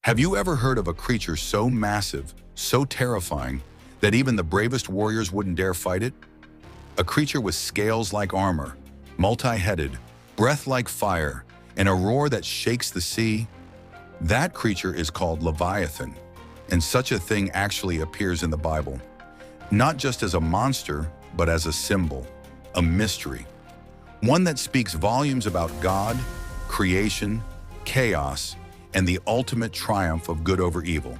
Have you ever heard of a creature so massive, so terrifying, that even the bravest warriors wouldn't dare fight it? A creature with scales like armor, multi-headed, breath like fire, and a roar that shakes the sea? That creature is called Leviathan, and such a thing actually appears in the Bible, not just as a monster, but as a symbol, a mystery, one that speaks volumes about God, creation, chaos, and the ultimate triumph of good over evil.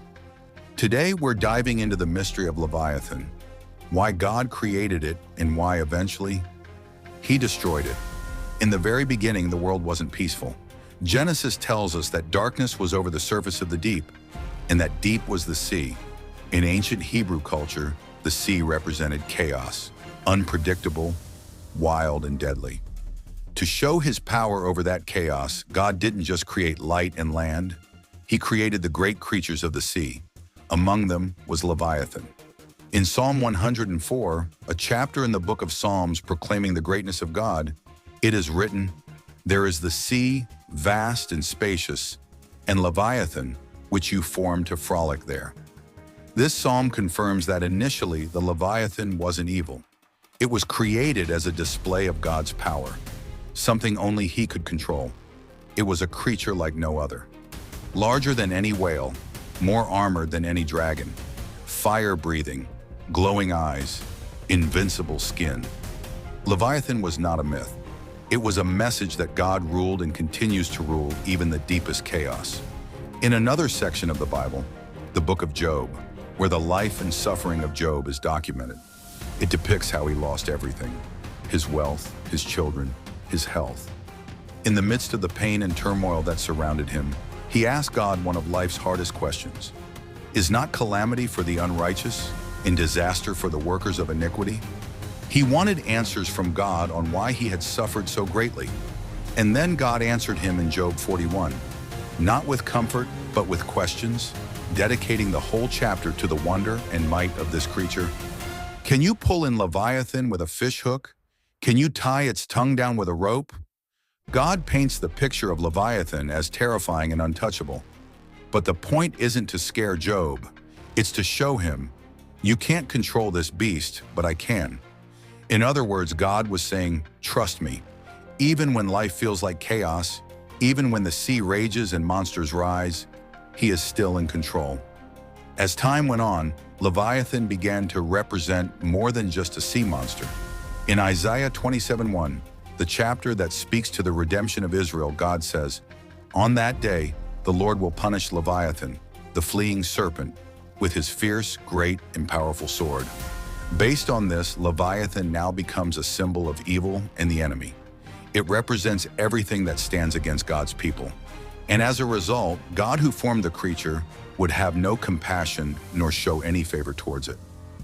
Today, we're diving into the mystery of Leviathan, why God created it and why eventually He destroyed it. In the very beginning, the world wasn't peaceful. Genesis tells us that darkness was over the surface of the deep, and that deep was the sea. In ancient Hebrew culture, the sea represented chaos, unpredictable, wild, and deadly. To show His power over that chaos, God didn't just create light and land. He created the great creatures of the sea. Among them was Leviathan. In Psalm 104, a chapter in the book of Psalms proclaiming the greatness of God, it is written, "There is the sea, vast and spacious, and Leviathan, which you formed to frolic there." This psalm confirms that initially the Leviathan wasn't evil. It was created as a display of God's power, something only He could control. It was a creature like no other. Larger than any whale, more armored than any dragon, fire-breathing, glowing eyes, invincible skin. Leviathan was not a myth. It was a message that God ruled and continues to rule even the deepest chaos. In another section of the Bible, the book of Job, where the life and suffering of Job is documented, it depicts how he lost everything: his wealth, his children, his health. In the midst of the pain and turmoil that surrounded him, he asked God one of life's hardest questions. Is not calamity for the unrighteous and disaster for the workers of iniquity? He wanted answers from God on why he had suffered so greatly. And then God answered him in Job 41, not with comfort, but with questions, dedicating the whole chapter to the wonder and might of this creature. Can you pull in Leviathan with a fish hook? Can you tie its tongue down with a rope? God paints the picture of Leviathan as terrifying and untouchable. But the point isn't to scare Job. It's to show him, you can't control this beast, but I can. In other words, God was saying, trust me. Even when life feels like chaos, even when the sea rages and monsters rise, He is still in control. As time went on, Leviathan began to represent more than just a sea monster. In Isaiah 27:1, the chapter that speaks to the redemption of Israel, God says, "On that day, the Lord will punish Leviathan, the fleeing serpent, with his fierce, great, and powerful sword." Based on this, Leviathan now becomes a symbol of evil and the enemy. It represents everything that stands against God's people. And as a result, God who formed the creature would have no compassion nor show any favor towards it.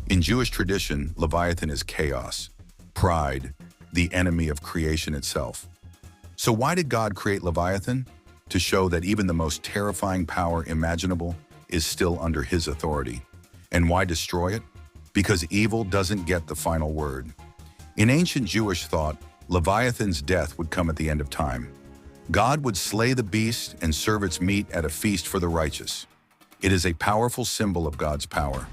In Jewish tradition, Leviathan is chaos, pride, the enemy of creation itself. So why did God create Leviathan? To show that even the most terrifying power imaginable is still under His authority. And why destroy it? Because evil doesn't get the final word. In ancient Jewish thought, Leviathan's death would come at the end of time. God would slay the beast and serve its meat at a feast for the righteous. It is a powerful symbol of God's power.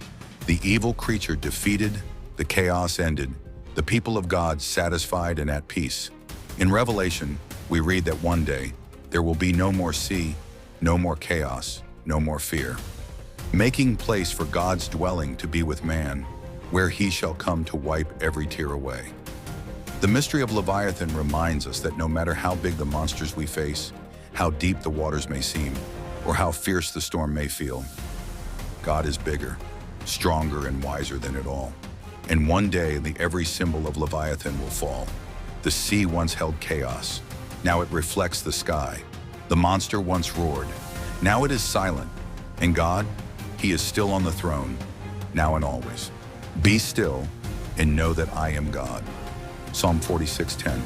The evil creature defeated, the chaos ended, the people of God satisfied and at peace. In Revelation, we read that one day, there will be no more sea, no more chaos, no more fear, making place for God's dwelling to be with man, where He shall come to wipe every tear away. The mystery of Leviathan reminds us that no matter how big the monsters we face, how deep the waters may seem, or how fierce the storm may feel, God is bigger, stronger, and wiser than it all. And one day, every symbol of Leviathan will fall. The sea once held chaos. Now it reflects the sky. The monster once roared. Now it is silent. And God, He is still on the throne, now and always. Be still and know that I am God. Psalm 46:10.